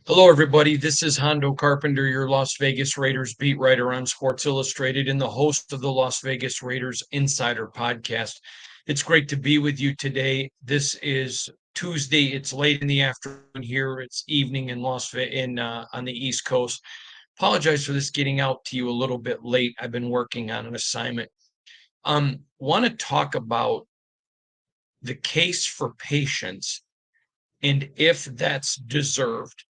Hello, everybody. This is Hondo Carpenter, your Las Vegas Raiders beat writer on Sports Illustrated and the host of the Las Vegas Raiders Insider Podcast. It's great to be with you today. This is Tuesday. It's late in the afternoon here. It's evening in on the East Coast. Apologize for this getting out to you a little bit late. I've been working on an assignment. Want to talk about the case for patience and if that's deserved.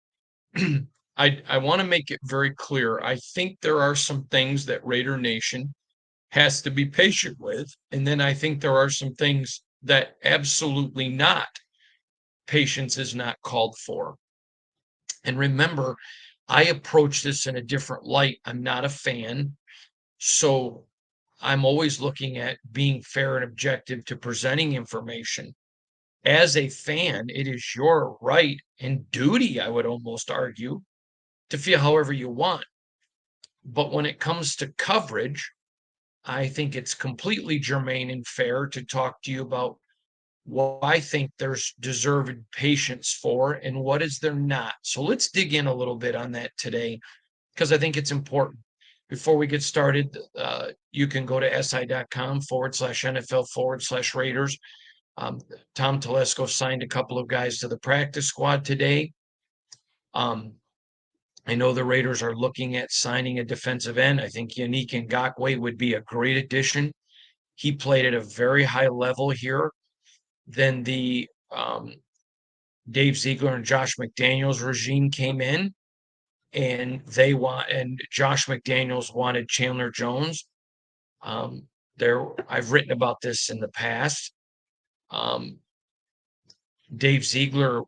I want to make it very clear. I think there are some things that Raider Nation has to be patient with. And then I think there are some things that absolutely not. Patience is not called for. And remember, I approach this in a different light. I'm not a fan. So I'm always looking at being fair and objective to presenting information. As a fan, it is your right and duty, I would almost argue, to feel however you want. But when it comes to coverage, I think it's completely germane and fair to talk to you about what I think there's deserved patience for and what is there not. So let's dig in a little bit on that today because I think it's important. Before we get started, you can go to si.com/NFL/Raiders. Tom Telesco signed a couple of guys to the practice squad today. I know the Raiders are looking at signing a defensive end. I think Yannick Ngakoue would be a great addition. He played at a very high level here. Then the Dave Ziegler and Josh McDaniels regime came in, and Josh McDaniels wanted Chandler Jones. I've written about this in the past. Um, Dave Ziegler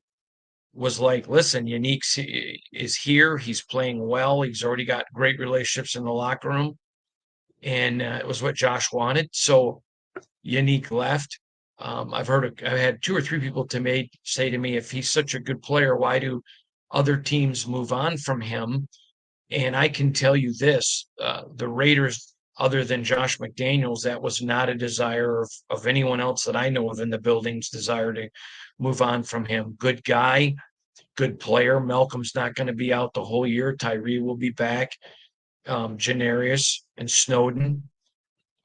was like, listen, Yannick is here. He's playing well. He's already got great relationships in the locker room. And it was what Josh wanted. So Yannick left. I've had two or three people say to me, if he's such a good player, why do other teams move on from him? And I can tell you this, the Raiders, other than Josh McDaniels, that was not a desire of anyone else that I know of in the building's desire to move on from him. Good guy, good player. Malcolm's not going to be out the whole year. Tyree will be back. Janarius and Snowden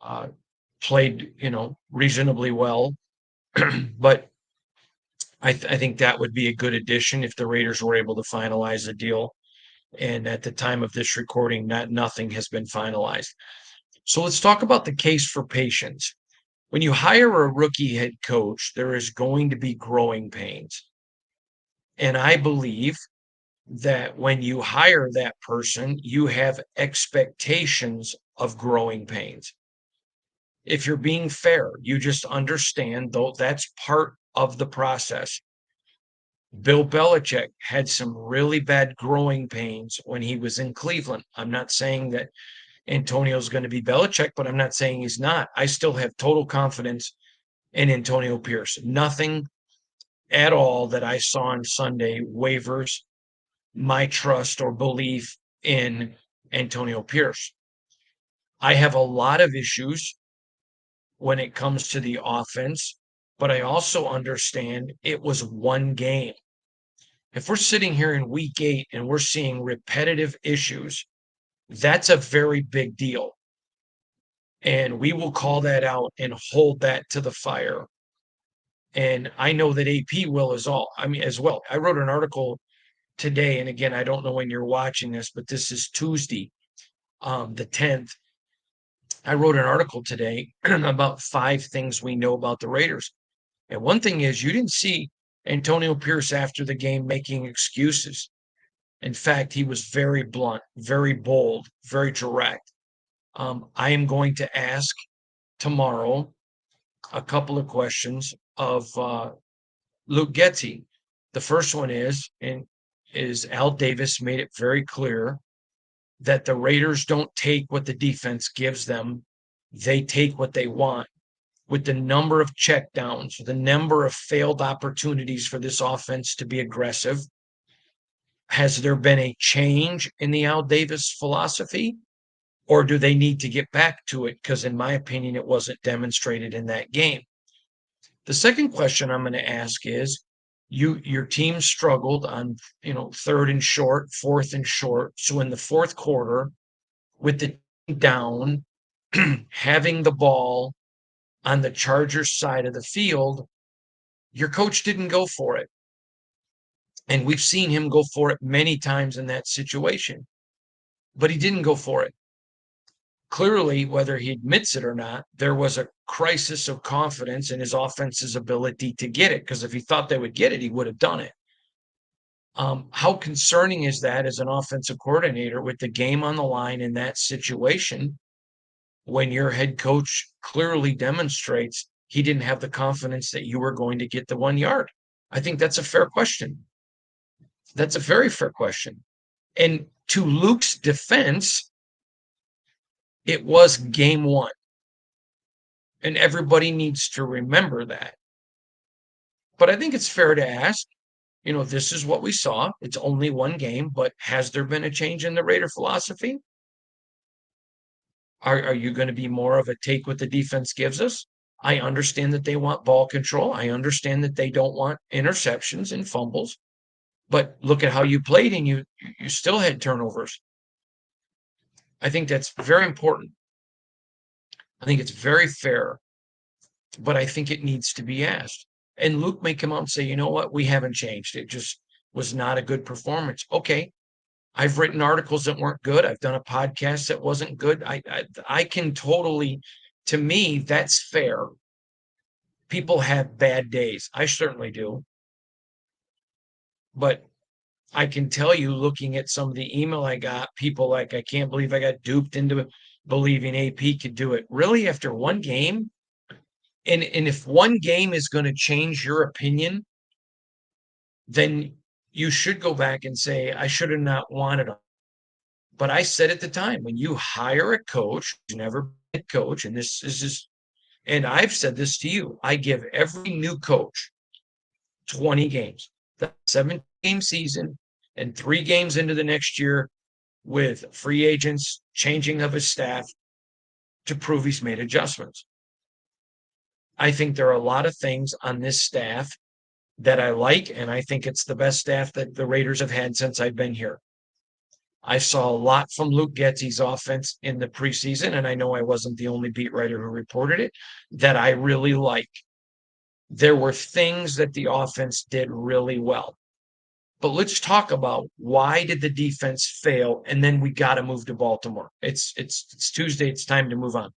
uh, played, reasonably well. But I think that would be a good addition if the Raiders were able to finalize the deal. And at the time of this recording, nothing has been finalized. So let's talk about the case for patience. When you hire a rookie head coach, there is going to be growing pains. And I believe that when you hire that person, you have expectations of growing pains. If you're being fair, you just understand, though, that's part of the process. Bill Belichick had some really bad growing pains when he was in Cleveland. I'm not saying that Antonio's going to be Belichick, but I'm not saying he's not. I still have total confidence in Antonio Pierce. Nothing at all that I saw on Sunday wavers my trust or belief in Antonio Pierce. I have a lot of issues when it comes to the offense, but I also understand it was one game. If we're sitting here in week 8 and we're seeing repetitive issues, that's a very big deal. And we will call that out and hold that to the fire. And I know that AP will as well. I wrote an article today, and again, I don't know when you're watching this, but this is Tuesday, the 10th. I wrote an article today about 5 things we know about the Raiders. And one thing is, you didn't see Antonio Pierce after the game making excuses. In fact, he was very blunt, very bold, very direct. I am going to ask tomorrow a couple of questions of Luke Getzey. The first one is Al Davis made it very clear that the Raiders don't take what the defense gives them; they take what they want. With the number of checkdowns, the number of failed opportunities for this offense to be aggressive, has there been a change in the Al Davis philosophy? Or do they need to get back to it? Because, in my opinion, it wasn't demonstrated in that game. The second question I'm going to ask is Your team struggled on, third and short, fourth and short. So in the fourth quarter, with the team down, having the ball on the Chargers side of the field, your coach didn't go for it. And we've seen him go for it many times in that situation, but he didn't go for it. Clearly, whether he admits it or not, there was a crisis of confidence in his offense's ability to get it. Because if he thought they would get it, he would have done it. How concerning is that as an offensive coordinator with the game on the line in that situation when your head coach clearly demonstrates he didn't have the confidence that you were going to get the 1 yard? I think that's a fair question. That's a very fair question. And to Luke's defense, it was game one. And everybody needs to remember that. But I think it's fair to ask, this is what we saw. It's only one game, but has there been a change in the Raider philosophy? Are you going to be more of a take what the defense gives us? I understand that they want ball control. I understand that they don't want interceptions and fumbles. But look at how you played, and you still had turnovers. I think that's very important. I think it's very fair, but I think it needs to be asked. And Luke may come out and say, you know what, we haven't changed. It just was not a good performance. Okay. I've written articles that weren't good. I've done a podcast that wasn't good. I can totally, to me, that's fair. People have bad days. I certainly do. But I can tell you, looking at some of the email I got, people like, I can't believe I got duped into believing AP could do it. Really, after one game? And if one game is going to change your opinion, then you should go back and say, I should have not wanted him. But I said at the time, when you hire a coach, who's never been a coach, and this is just, and I've said this to you, I give every new coach 20 games, the 7-game season, and 3 games into the next year with free agents, changing of his staff to prove he's made adjustments. I think there are a lot of things on this staff that I like, and I think it's the best staff that the Raiders have had since I've been here. I saw a lot from Luke Getzey's offense in the preseason, and I know I wasn't the only beat writer who reported it, that I really like. There were things that the offense did really well. But let's talk about why did the defense fail, and then we got to move to Baltimore. It's Tuesday. It's time to move on.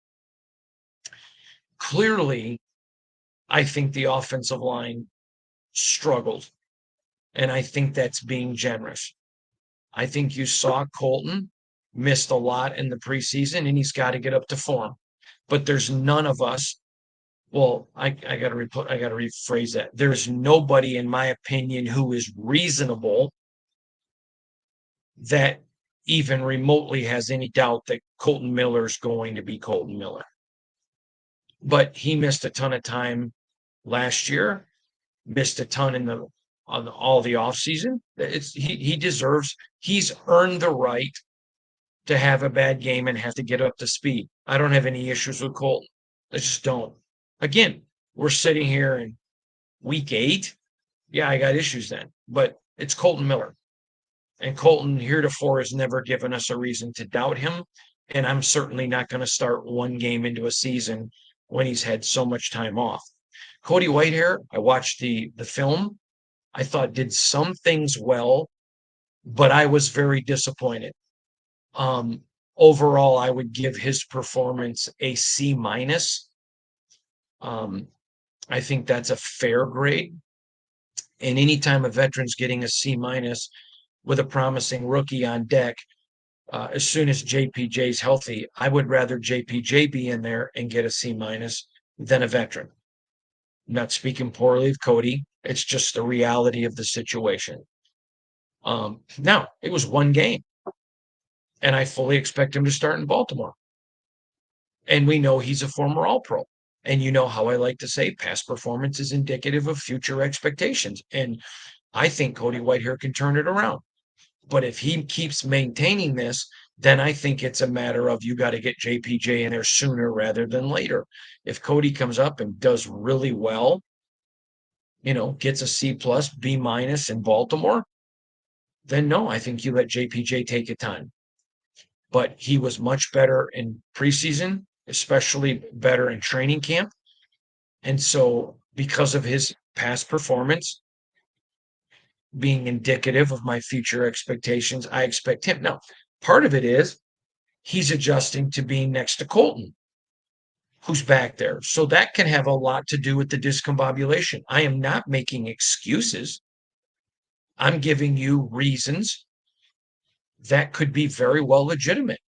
Clearly, I think the offensive line struggled, and I think that's being generous. I think you saw Colton missed a lot in the preseason, and he's got to get up to form. But there's none of us. Well, I got to rephrase that. There's nobody, in my opinion, who is reasonable that even remotely has any doubt that Colton Miller is going to be Colton Miller. But he missed a ton of time last year, missed a ton on all the offseason. He deserves, he's earned the right to have a bad game and have to get up to speed. I don't have any issues with Colton. I just don't. Again, we're sitting here in week 8. Yeah, I got issues then, but it's Colton Miller. And Colton heretofore has never given us a reason to doubt him. And I'm certainly not going to start one game into a season when he's had so much time off. Cody Whitehair, I watched the film. I thought did some things well, but I was very disappointed. Overall, I would give his performance a C minus. I think that's a fair grade. And anytime a veteran's getting a C minus with a promising rookie on deck, as soon as JPJ's healthy, I would rather JPJ be in there and get a C minus than a veteran. I'm not speaking poorly of Cody. It's just the reality of the situation. Now, it was one game, and I fully expect him to start in Baltimore. And we know he's a former All-Pro. And you know how I like to say past performance is indicative of future expectations. And I think Cody Whitehair can turn it around. But if he keeps maintaining this, then I think it's a matter of you got to get JPJ in there sooner rather than later. If Cody comes up and does really well, gets a C plus, B minus in Baltimore, then no, I think you let JPJ take it time. But he was much better in preseason, especially better in training camp. And so, because of his past performance being indicative of my future expectations, I expect him. Now, part of it is he's adjusting to being next to Colton, who's back there. So that can have a lot to do with the discombobulation. I am not making excuses. I'm giving you reasons that could be very well legitimate.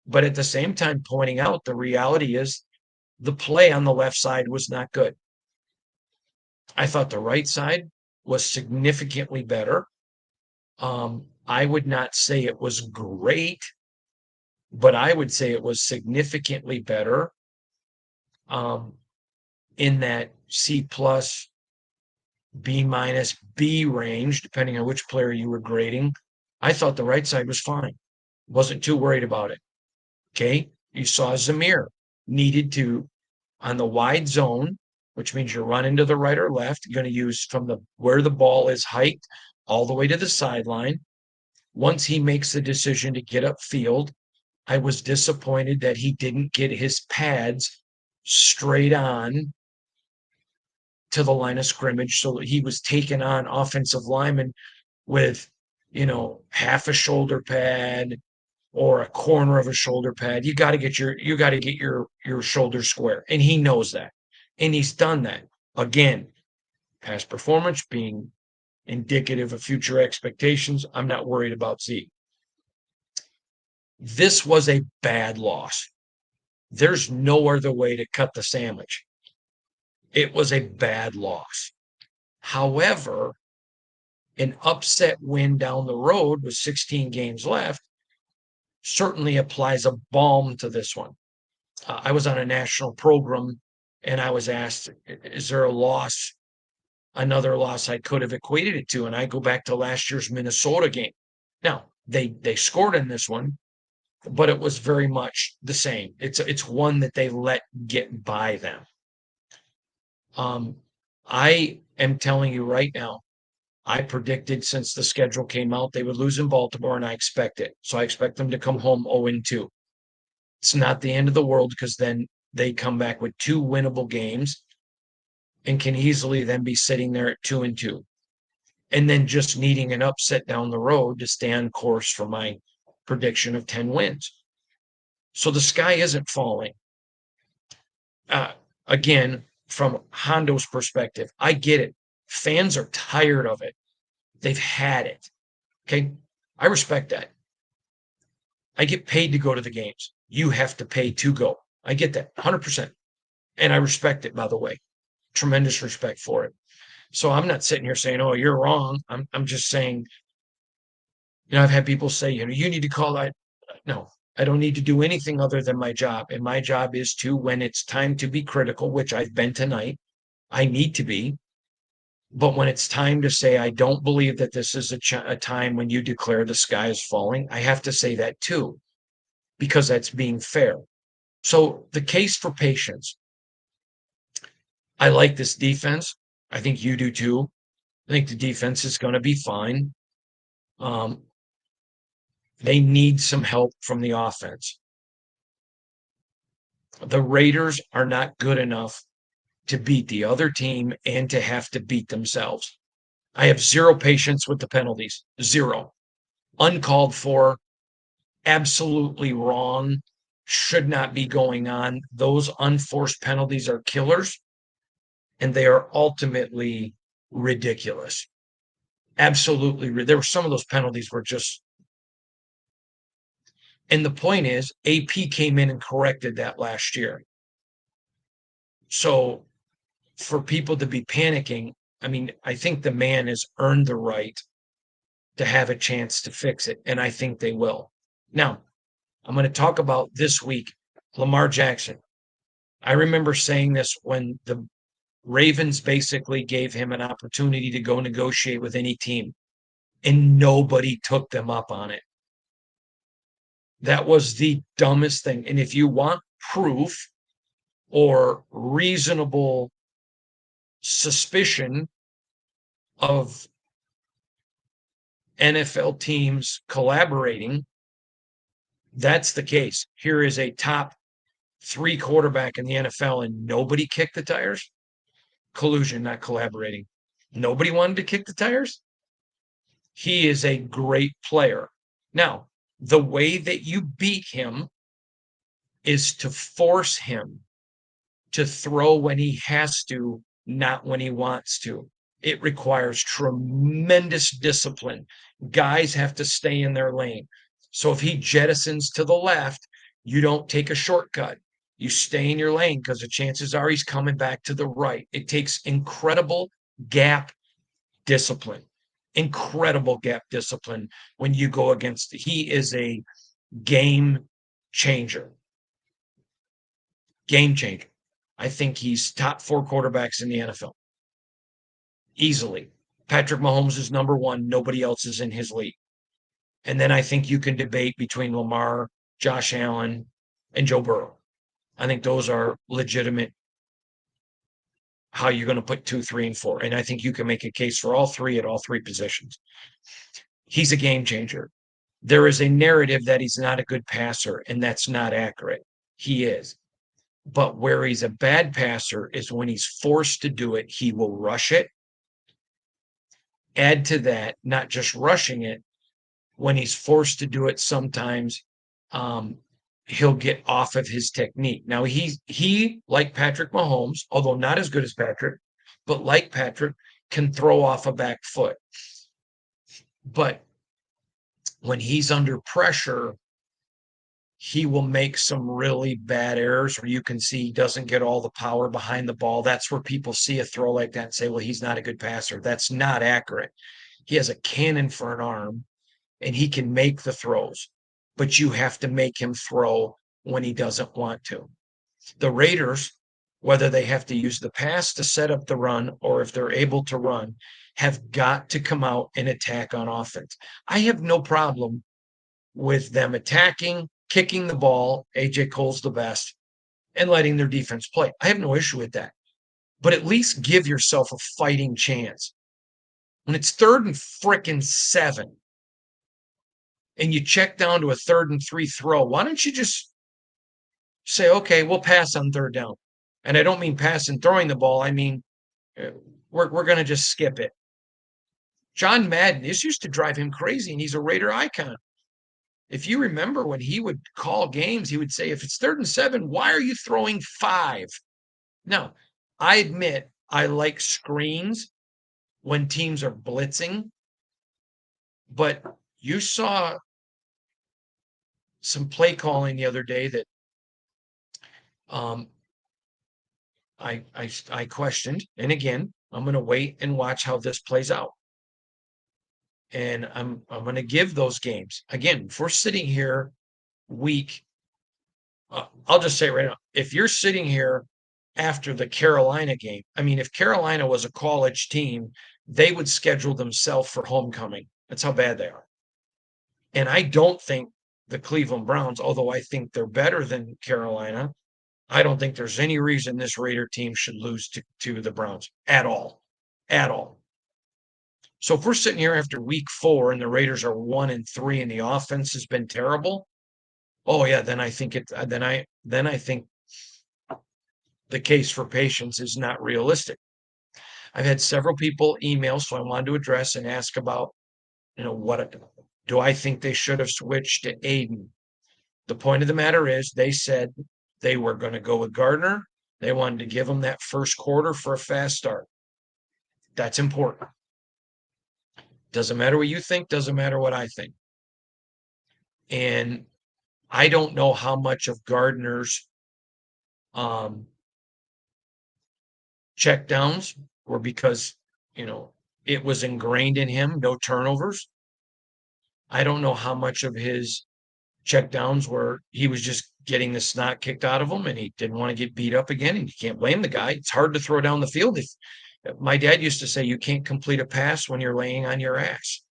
But at the same time, pointing out the reality is the play on the left side was not good. I thought the right side was significantly better. I would not say it was great, but I would say it was significantly better, um, in that C plus, B minus, B range, depending on which player you were grading. I thought the right side was fine. Wasn't too worried about it. Okay. You saw Zamir needed to, on the wide zone, which means you're running to the right or left, you're going to use from the where the ball is hiked all the way to the sideline. Once he makes the decision to get upfield, I was disappointed that he didn't get his pads straight on to the line of scrimmage. So he was taking on offensive linemen with, half a shoulder pad or a corner of a shoulder pad. You got to get your shoulder square. And he knows that. And he's done that. Again, past performance being indicative of future expectations. I'm not worried about Zeke. This was a bad loss. There's no other way to cut the sandwich. It was a bad loss. However, an upset win down the road with 16 games left certainly applies a balm to this one. I was on a national program and I was asked, is there another loss I could have equated it to? And I go back to last year's Minnesota game. Now, they scored in this one, but it was very much the same. It's one that they let get by them. I am telling you right now, I predicted since the schedule came out they would lose in Baltimore, and I expect it. So I expect them to come home 0-2. It's not the end of the world because then they come back with 2 winnable games and can easily then be sitting there at 2-2. And then just needing an upset down the road to stay on course for my prediction of 10 wins. So the sky isn't falling. Again, from Hondo's perspective, I get it. Fans are tired of it. They've had it. Okay. I respect that. I get paid to go to the games. You have to pay to go. I get that 100%. And I respect it, by the way. Tremendous respect for it. So I'm not sitting here saying, oh, you're wrong. I'm just saying, I've had people say, you need to call that. No, I don't need to do anything other than my job. And my job is to, when it's time to be critical, which I've been tonight, I need to be. But when it's time to say, I don't believe that this is a time when you declare the sky is falling, I have to say that too, because that's being fair. So the case for patience. I like this defense. I think you do too. I think the defense is going to be fine. They need some help from the offense. The Raiders are not good enough to beat the other team and to have to beat themselves. I have zero patience with the penalties. Zero. Uncalled for, absolutely wrong, should not be going on. Those unforced penalties are killers, and they are ultimately ridiculous. Absolutely. There were some of those penalties were just. And the point is, AP came in and corrected that last year. So for people to be panicking, I mean, I think the man has earned the right to have a chance to fix it, and I think they will. Now, I'm going to talk about this week, Lamar Jackson. I remember saying this when the Ravens basically gave him an opportunity to go negotiate with any team, and nobody took them up on it. That was the dumbest thing. And if you want proof or reasonable suspicion of NFL teams collaborating, that's the case. Here is a top 3 quarterback in the NFL and nobody kicked the tires. Collusion, not collaborating. Nobody wanted to kick the tires. He is a great player. Now, the way that you beat him is to force him to throw when he has to, not when he wants to. It requires tremendous discipline. Guys have to stay in their lane. So if he jettisons to the left, you don't take a shortcut. You stay in your lane because the chances are he's coming back to the right. It takes incredible gap discipline, incredible gap discipline when you go against. He is a game changer. Game changer. I think he's top 4 quarterbacks in the NFL. Easily. Patrick Mahomes is number 1. Nobody else is in his league. And then I think you can debate between Lamar, Josh Allen, and Joe Burrow. I think those are legitimate how you're going to put 2, 3, and 4. And I think you can make a case for all 3 at all 3 positions. He's a game changer. There is a narrative that he's not a good passer, and that's not accurate. He is. But where he's a bad passer is when he's forced to do it, he will rush it. Add to that, not just rushing it, when he's forced to do it, sometimes he'll get off of his technique. Now, he, like Patrick Mahomes, although not as good as Patrick, but like Patrick, can throw off a back foot. But when he's under pressure, he will make some really bad errors where you can see he doesn't get all the power behind the ball. That's where people see a throw like that and say, well, he's not a good passer. That's not accurate. He has a cannon for an arm and he can make the throws, but you have to make him throw when he doesn't want to. The Raiders, whether they have to use the pass to set up the run or if they're able to run, have got to come out and attack on offense. I have no problem with them attacking, kicking the ball. AJ Cole's the best, and letting their defense play. I have no issue with that. But at least give yourself a fighting chance. When it's 3rd and frickin' 7, and you check down to a 3rd and 3 throw, why don't you just say, okay, we'll pass on 3rd down? And I don't mean pass and throwing the ball. I mean, we're going to just skip it. John Madden, this used to drive him crazy, and he's a Raider icon. If you remember when he would call games, he would say, if it's 3rd and 7, why are you throwing 5? Now, I admit I like screens when teams are blitzing, but you saw some play calling the other day that I questioned. And again, I'm going to wait and watch how this plays out. And I'm going to give those games. Again, if we're sitting here week, I'll just say right now, if you're sitting here after the Carolina game, I mean, if Carolina was a college team, they would schedule themselves for homecoming. That's how bad they are. And I don't think the Cleveland Browns, although I think they're better than Carolina, I don't think there's any reason this Raider team should lose to the Browns at all. At all. So if we're sitting here after week 4 and the Raiders are 1-3 and the offense has been terrible, oh yeah, then I think I think the case for patience is not realistic. I've had several people email, so I wanted to address and ask about, what do I think they should have switched to Aiden? The point of the matter is they said they were going to go with Gardner. They wanted to give him that first quarter for a fast start. That's important. Doesn't matter what you think, doesn't matter what I think. And I don't know how much of Gardner's checkdowns were because, it was ingrained in him, no turnovers. I don't know how much of his checkdowns were he was just getting the snot kicked out of him and he didn't want to get beat up again. And you can't blame the guy. It's hard to throw down the field. If my dad used to say, you can't complete a pass when you're laying on your ass.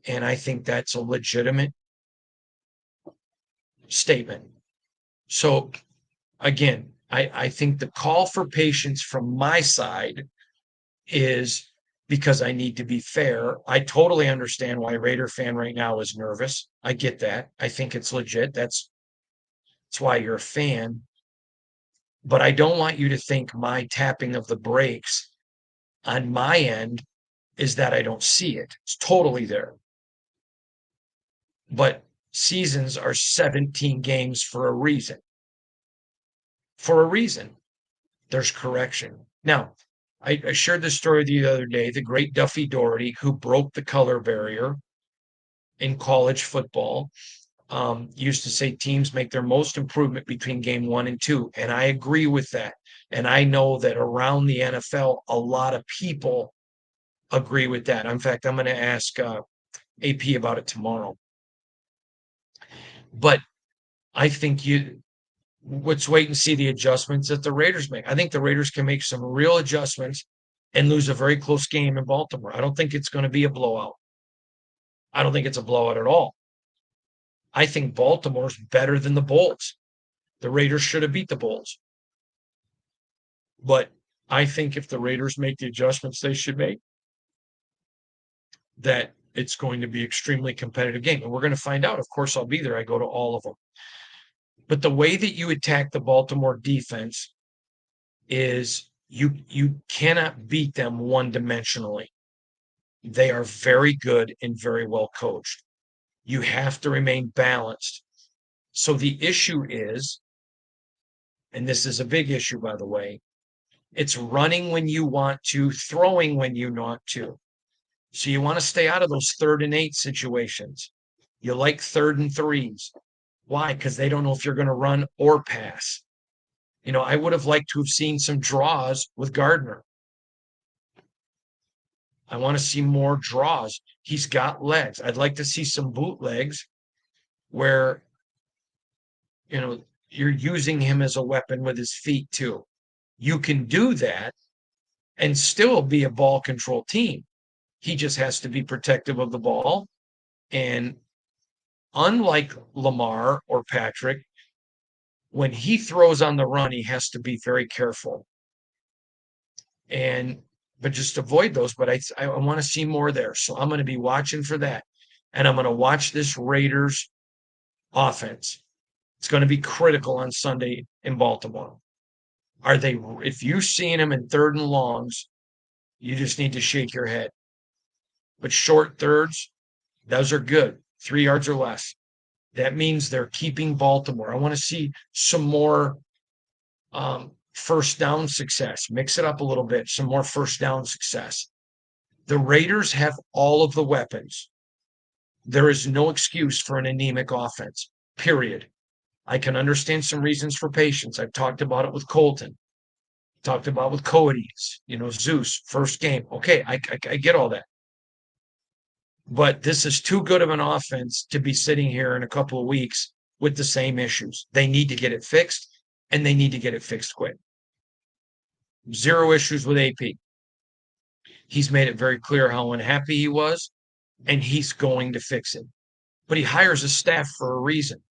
And I think that's a legitimate statement. So again, I think the call for patience from my side is because I need to be fair. I totally understand why Raider fan right now is nervous. I get that. I think it's legit. That's why you're a fan. But I don't want you to think my tapping of the brakes on my end is that I don't see it. It's totally there. But seasons are 17 games for a reason. For a reason. There's correction. Now, I shared this story the other day. The great Duffy Doherty, who broke the color barrier in college football, used to say teams make their most improvement between game 1 and 2. And I agree with that. And I know that around the NFL, a lot of people agree with that. In fact, I'm going to ask AP about it tomorrow. But I think let's wait and see the adjustments that the Raiders make. I think the Raiders can make some real adjustments and lose a very close game in Baltimore. I don't think it's going to be a blowout. I don't think it's a blowout at all. I think Baltimore's better than the Bulls. The Raiders should have beat the Bulls. But I think if the Raiders make the adjustments they should make, that it's going to be extremely competitive game. And we're going to find out. Of course, I'll be there. I go to all of them. But the way that you attack the Baltimore defense is you cannot beat them one-dimensionally. They are very good and very well coached. You have to remain balanced. So the issue is, and this is a big issue, by the way, it's running when you want to, throwing when you want to. So you want to stay out of those 3rd and 8 situations. You like 3rd and 3s. Why? Because they don't know if you're going to run or pass. I would have liked to have seen some draws with Gardner. I want to see more draws. He's got legs. I'd like to see some bootlegs where, you're using him as a weapon with his feet too. You can do that and still be a ball control team. He just has to be protective of the ball. And unlike Lamar or Patrick, when he throws on the run, he has to be very careful. But just avoid those. But I want to see more there. So I'm going to be watching for that. And I'm going to watch this Raiders offense. It's going to be critical on Sunday in Baltimore. If you've seen them in 3rd and longs, you just need to shake your head. But short thirds, those are good. 3 yards or less. That means they're keeping Baltimore. I want to see some more first down success. Mix it up a little bit. Some more first down success. The Raiders have all of the weapons. There is no excuse for an anemic offense, period. I can understand some reasons for patience. I've talked about it with Colton, talked about with Cody's, Zeus, first game. Okay, I get all that. But this is too good of an offense to be sitting here in a couple of weeks with the same issues. They need to get it fixed, and they need to get it fixed quick. 0 issues with AP. He's made it very clear how unhappy he was, and he's going to fix it. But he hires a staff for a reason.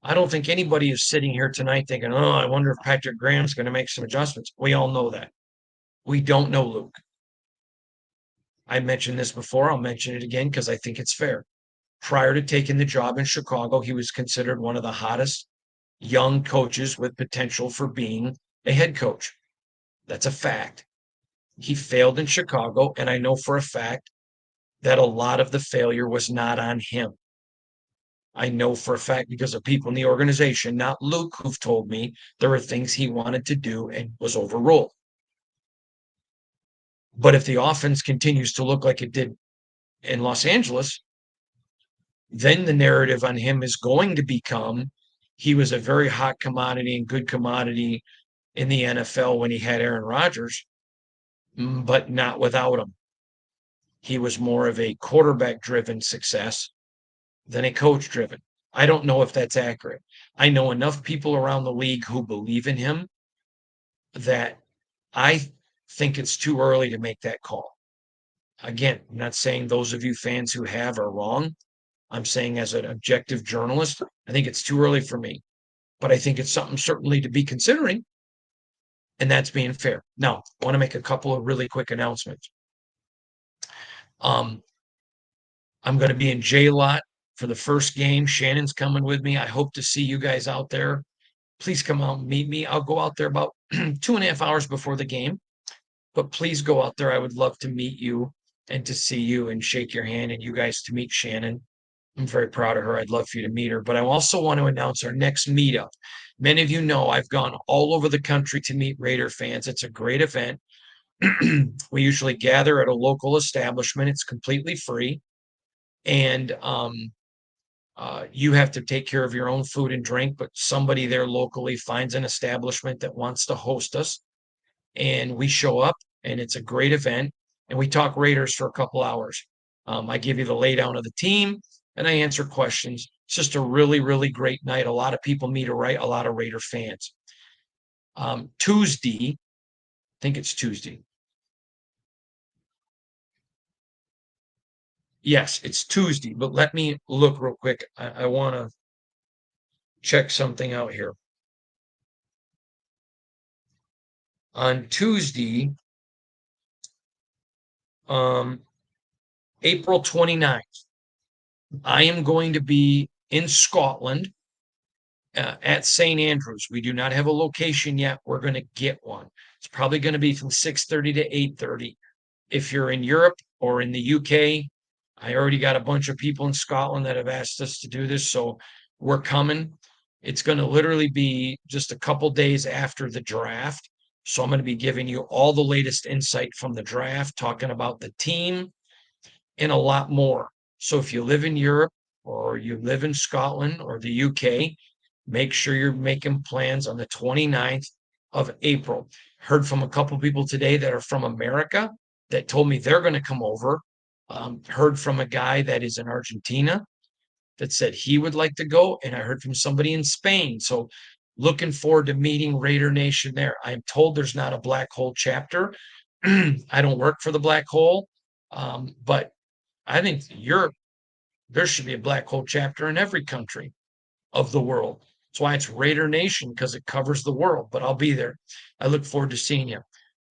I don't think anybody is sitting here tonight thinking, oh, I wonder if Patrick Graham's going to make some adjustments. We all know that. We don't know, Luke. I mentioned this before. I'll mention it again because I think it's fair. Prior to taking the job in Chicago, he was considered one of the hottest young coaches with potential for being a head coach. That's a fact. He failed in Chicago, and I know for a fact that a lot of the failure was not on him. I know for a fact because of people in the organization, not Luke, who've told me there are things he wanted to do and was overruled. But if the offense continues to look like it did in Los Angeles, then the narrative on him is going to become he was a very hot commodity and good commodity in the NFL when he had Aaron Rodgers, but not without him. He was more of a quarterback-driven success than a coach-driven. I don't know if that's accurate. I know enough people around the league who believe in him that I think it's too early to make that call. Again, I'm not saying those of you fans who have are wrong. I'm saying as an objective journalist, I think it's too early for me. But I think it's something certainly to be considering, and that's being fair. Now, I want to make a couple of really quick announcements. Um, I'm going to be in J Lot for the first game. Shannon's coming with me. I hope to see you guys out there. Please come out and meet me. I'll go out there about 2.5 hours before the game, but please go out there. I would love to meet you and to see you and shake your hand and you guys to meet Shannon. I'm very proud of her. I'd love for you to meet her. But I also want to announce our next meetup. Many of you know I've gone all over the country to meet Raider fans. It's a great event. We usually gather at a local establishment. It's completely free. And you have to take care of your own food and drink, but somebody there locally finds an establishment that wants to host us. And we show up, and it's a great event. And we talk Raiders for a couple hours. I give you the laydown of the team, and I answer questions. It's just a really, really great night. A lot of people meet a lot of Raider fans. Tuesday, I think it's Tuesday. Yes, it's Tuesday, but let me look real quick. I want to check something out here. On Tuesday, um, April 29th, I am going to be in Scotland at St. Andrews. We do not have a location yet. We're going to get one. It's probably going to be from 6:30 to 8:30. If you're in Europe or in the UK, I already got a bunch of people in Scotland that have asked us to do this, so we're coming. It's going to literally be just a couple days after the draft. So I'm going to be giving you all the latest insight from the draft, talking about the team and a lot more. So if you live in Europe or you live in Scotland or the UK, make sure you're making plans on the 29th of April. Heard from a couple people today that are from America that told me they're going to come over. Heard from a guy that is in Argentina that said he would like to go. And I heard from somebody in Spain. So looking forward to meeting Raider Nation there. I'm told there's not a black hole chapter. I don't work for the black hole, but I think Europe, there should be a black hole chapter in every country of the world. That's why it's Raider Nation, because it covers the world. But I'll be there. I look forward to seeing you.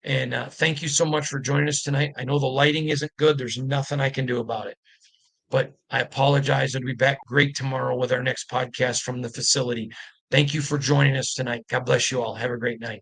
And thank you so much for joining us tonight. I know the lighting isn't good. There's nothing I can do about it. But I apologize. I'll be back great tomorrow with our next podcast from the facility. Thank you for joining us tonight. God bless you all. Have a great night.